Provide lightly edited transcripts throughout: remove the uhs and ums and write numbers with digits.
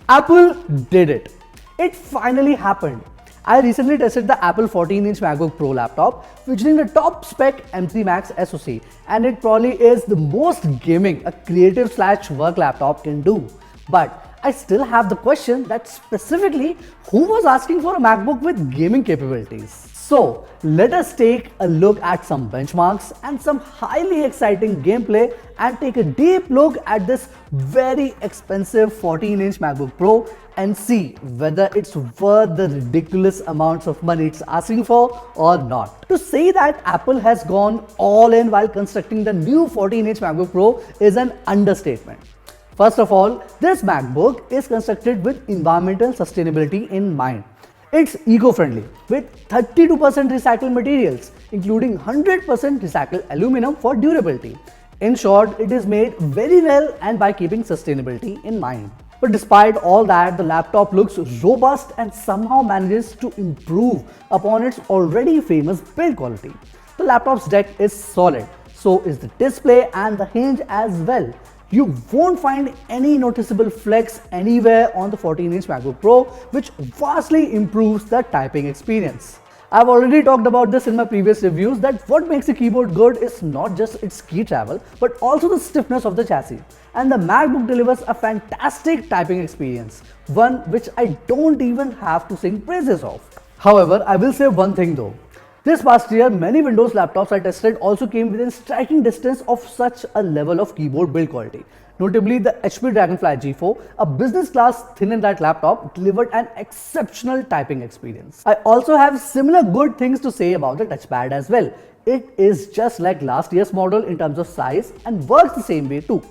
Apple did it. It finally happened. I recently tested the Apple 14-inch MacBook Pro laptop featuring the top spec M3 Max SoC, and it probably is the most gaming a creative/work laptop can do. But I still have the question that specifically who was asking for a MacBook with gaming capabilities? So let us take a look at some benchmarks and some highly exciting gameplay and take a deep look at this very expensive 14-inch MacBook Pro and see whether it's worth the ridiculous amounts of money it's asking for or not. To say that Apple has gone all in while constructing the new 14-inch MacBook Pro is an understatement. First of all, this MacBook is constructed with environmental sustainability in mind. It's eco-friendly with 32% recycled materials, including 100% recycled aluminum for durability. In short, it is made very well and by keeping sustainability in mind. But despite all that, the laptop looks robust and somehow manages to improve upon its already famous build quality. The laptop's deck is solid, so is the display and the hinge as well. You won't find any noticeable flex anywhere on the 14-inch MacBook Pro, which vastly improves the typing experience. I've already talked about this in my previous reviews that what makes a keyboard good is not just its key travel, but also the stiffness of the chassis. And the MacBook delivers a fantastic typing experience, one which I don't even have to sing praises of. However, I will say one thing though. This past year, many Windows laptops I tested also came within striking distance of such a level of keyboard build quality. Notably, the HP Dragonfly G4, a business-class thin and light laptop, delivered an exceptional typing experience. I also have similar good things to say about the touchpad as well. It is just like last year's model in terms of size and works the same way too.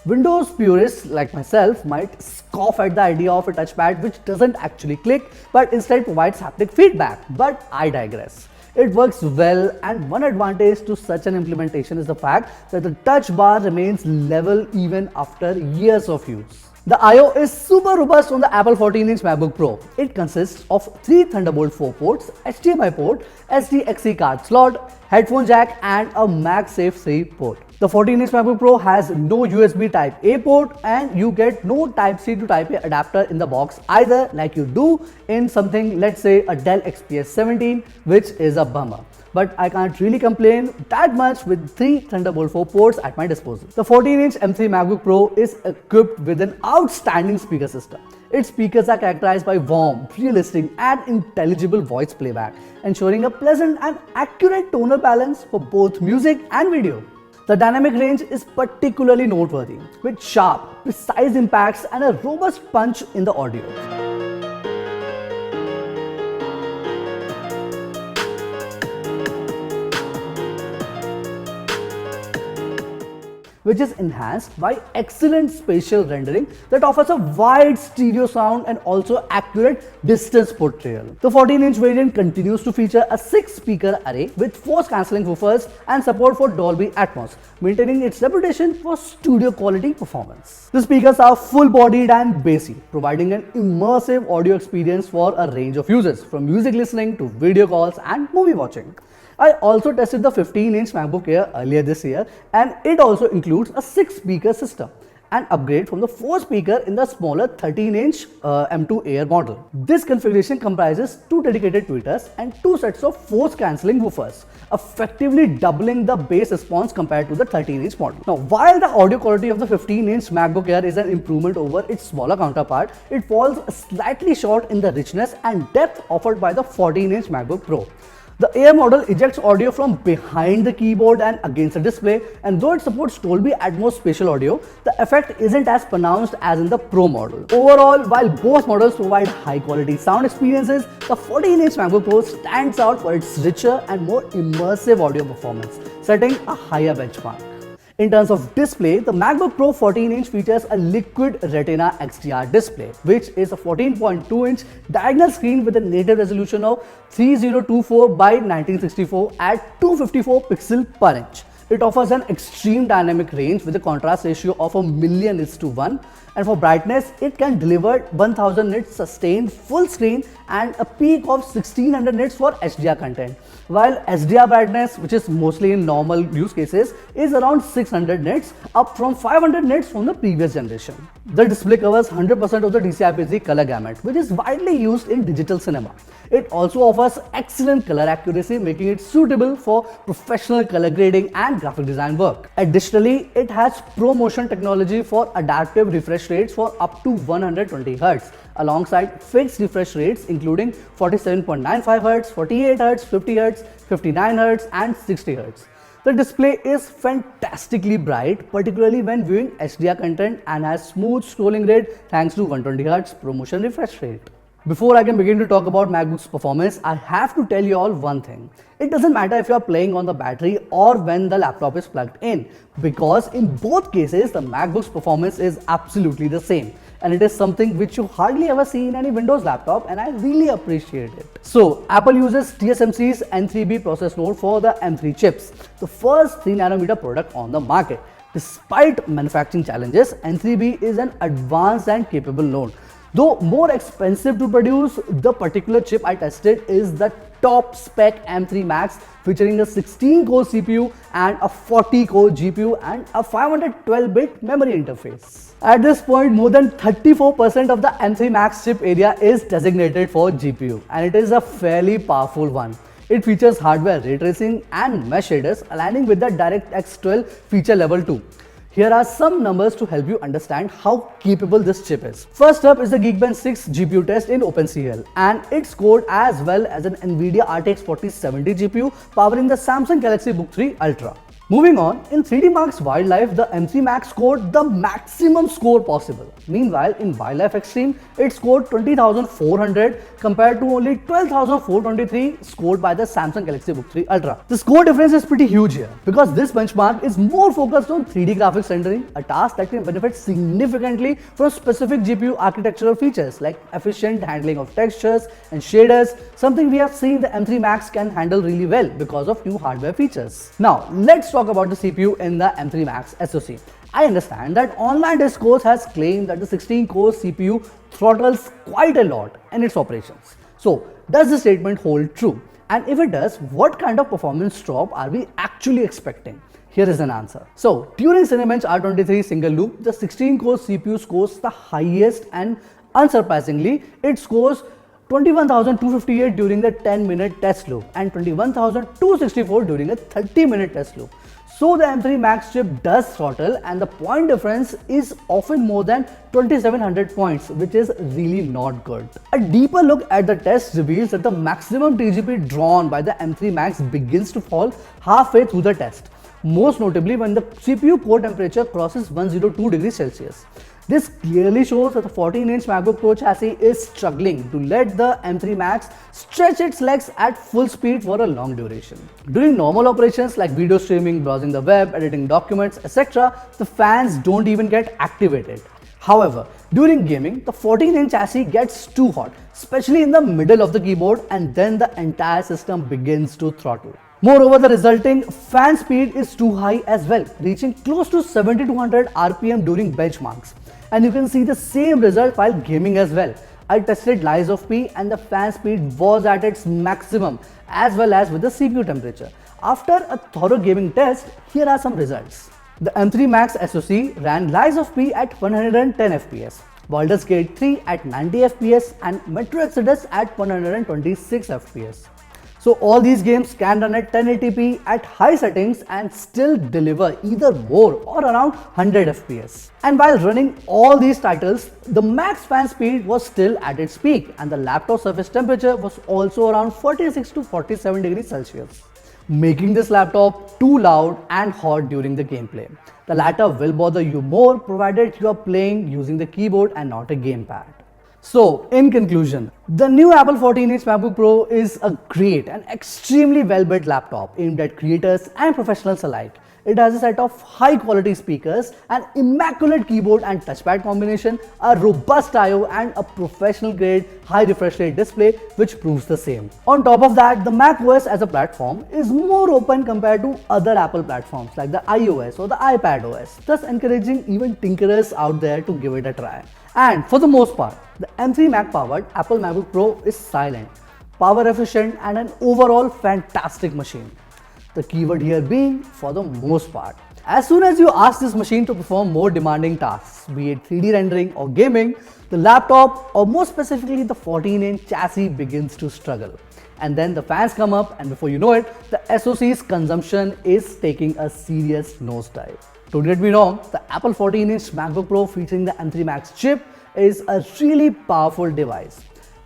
Windows purists like myself might scoff at the idea of a touchpad which doesn't actually click but instead provides haptic feedback, but I digress. It works well, and one advantage to such an implementation is the fact that the touch bar remains level even after years of use. The I/O is super robust on the Apple 14-inch MacBook Pro. It consists of 3 Thunderbolt 4 ports, HDMI port, SDXC card slot, headphone jack and a MagSafe 3 port. The 14-inch MacBook Pro has no USB Type-A port and you get no Type-C to Type-A adapter in the box either, like you do in something, let's say a Dell XPS 17, which is a bummer. But I can't really complain that much with 3 Thunderbolt 4 ports at my disposal. The 14-inch M3 MacBook Pro is equipped with an outstanding speaker system. Its speakers are characterized by warm, realistic and intelligible voice playback, ensuring a pleasant and accurate tonal balance for both music and video. The dynamic range is particularly noteworthy, with sharp, precise impacts and a robust punch in the audio, which is enhanced by excellent spatial rendering that offers a wide stereo sound and also accurate distance portrayal. The 14-inch variant continues to feature a 6-speaker array with force-cancelling woofers and support for Dolby Atmos, maintaining its reputation for studio-quality performance. The speakers are full-bodied and bassy, providing an immersive audio experience for a range of users, from music listening to video calls and movie watching. I also tested the 15-inch MacBook Air earlier this year, and it also includes a 6-speaker system, an upgrade from the 4-speaker in the smaller 13-inch M2 Air model. This configuration comprises 2 dedicated tweeters and 2 sets of force-cancelling woofers, effectively doubling the bass response compared to the 13-inch model. Now, while the audio quality of the 15-inch MacBook Air is an improvement over its smaller counterpart, it falls slightly short in the richness and depth offered by the 14-inch MacBook Pro. The Air model ejects audio from behind the keyboard and against the display, and though it supports Dolby Atmos spatial audio, the effect isn't as pronounced as in the Pro model. Overall, while both models provide high-quality sound experiences, the 14-inch MacBook Pro stands out for its richer and more immersive audio performance, setting a higher benchmark. In terms of display, the MacBook Pro 14-inch features a Liquid Retina XDR display, which is a 14.2-inch diagonal screen with a native resolution of 3024 by 1964 at 254 pixels per inch. It offers an extreme dynamic range with a contrast ratio of 1,000,000:1, And for brightness, it can deliver 1000 nits sustained full screen and a peak of 1600 nits for HDR content. While SDR brightness, which is mostly in normal use cases, is around 600 nits, up from 500 nits from the previous generation. The display covers 100% of the DCI-P3 color gamut, which is widely used in digital cinema. It also offers excellent color accuracy, making it suitable for professional color grading and graphic design work. Additionally, it has ProMotion technology for adaptive refresh rates for up to 120 Hz, alongside fixed refresh rates including 47.95 Hz, 48 Hz, 50 Hz, 59 Hz, and 60 Hz. The display is fantastically bright, particularly when viewing HDR content, and has smooth scrolling rate thanks to 120 Hz ProMotion refresh rate. Before I can begin to talk about MacBook's performance, I have to tell you all one thing. It doesn't matter if you are playing on the battery or when the laptop is plugged in, because in both cases the MacBook's performance is absolutely the same. And it is something which you hardly ever see in any Windows laptop, and I really appreciate it. So, Apple uses TSMC's N3B process node for the M3 chips, the first 3nm product on the market. Despite manufacturing challenges, N3B is an advanced and capable node. Though more expensive to produce, the particular chip I tested is the top spec M3 Max, featuring a 16-core CPU and a 40-core GPU and a 512-bit memory interface. At this point, more than 34% of the M3 Max chip area is designated for GPU, and it is a fairly powerful one. It features hardware ray tracing and mesh shaders, aligning with the DirectX 12 feature level 2. Here are some numbers to help you understand how capable this chip is. First up is the Geekbench 6 GPU test in OpenCL, and it scored as well as an NVIDIA RTX 4070 GPU powering the Samsung Galaxy Book 3 Ultra. Moving on, in 3D Mark's Wildlife, the M3 Max scored the maximum score possible. Meanwhile, in Wildlife Extreme, it scored 20,400 compared to only 12,423 scored by the Samsung Galaxy Book 3 Ultra. The score difference is pretty huge here because this benchmark is more focused on 3D graphics rendering, a task that can benefit significantly from specific GPU architectural features like efficient handling of textures and shaders, something we have seen the M3 Max can handle really well because of new hardware features. Now, let's talk about the CPU in the M3 Max SoC. I understand that online discourse has claimed that the 16-core CPU throttles quite a lot in its operations. So, does the statement hold true? And if it does, what kind of performance drop are we actually expecting? Here is an answer. So, during Cinebench R23 single loop, the 16-core CPU scores the highest, and unsurprisingly, it scores 21,258 during the 10-minute test loop and 21,264 during a 30-minute test loop. So the M3 Max chip does throttle, and the point difference is often more than 2700 points, which is really not good. A deeper look at the test reveals that the maximum TGP drawn by the M3 Max begins to fall halfway through the test, most notably when the CPU core temperature crosses 102 degrees Celsius. This clearly shows that the 14-inch MacBook Pro chassis is struggling to let the M3 Max stretch its legs at full speed for a long duration. During normal operations like video streaming, browsing the web, editing documents, etc., the fans don't even get activated. However, during gaming, the 14-inch chassis gets too hot, especially in the middle of the keyboard, and then the entire system begins to throttle. Moreover, the resulting fan speed is too high as well, reaching close to 7200 RPM during benchmarks. And you can see the same result while gaming as well. I tested Lies of P and the fan speed was at its maximum, as well as with the CPU temperature. After a thorough gaming test, here are some results. The M3 Max SoC ran Lies of P at 110 FPS, Baldur's Gate 3 at 90 FPS, and Metro Exodus at 126 FPS. So all these games can run at 1080p at high settings and still deliver either more or around 100 FPS. And while running all these titles, the max fan speed was still at its peak, and the laptop surface temperature was also around 46 to 47 degrees Celsius, making this laptop too loud and hot during the gameplay. The latter will bother you more provided you are playing using the keyboard and not a gamepad. So, in conclusion, the new Apple 14-inch MacBook Pro is a great and extremely well-built laptop aimed at creators and professionals alike. It has a set of high quality speakers, an immaculate keyboard and touchpad combination, a robust I/O and a professional grade high refresh rate display which proves the same. On top of that, the macOS as a platform is more open compared to other Apple platforms like the iOS or the iPadOS, thus encouraging even tinkerers out there to give it a try. And for the most part, the M3 Mac powered Apple MacBook Pro is silent, power efficient and an overall fantastic machine. The keyword here being for the most part. As soon as you ask this machine to perform more demanding tasks, be it 3D rendering or gaming, the laptop, or more specifically the 14-inch chassis, begins to struggle. And then the fans come up, and before you know it, the SoC's consumption is taking a serious nosedive. Don't get me wrong, the Apple 14-inch MacBook Pro featuring the M3 Max chip is a really powerful device.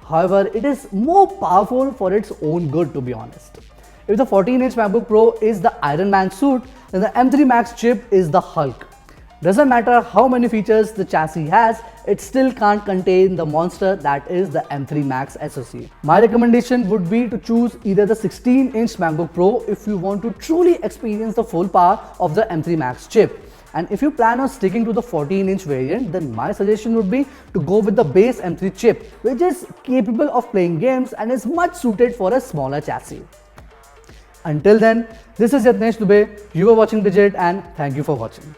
However, it is more powerful for its own good, to be honest. If the 14-inch MacBook Pro is the Iron Man suit, then the M3 Max chip is the Hulk. Doesn't matter how many features the chassis has, it still can't contain the monster that is the M3 Max SoC. My recommendation would be to choose either the 16-inch MacBook Pro if you want to truly experience the full power of the M3 Max chip. And if you plan on sticking to the 14-inch variant, then my suggestion would be to go with the base M3 chip, which is capable of playing games and is much suited for a smaller chassis. Until then, this is Yatnesh Dubey, you are watching Digit, and thank you for watching.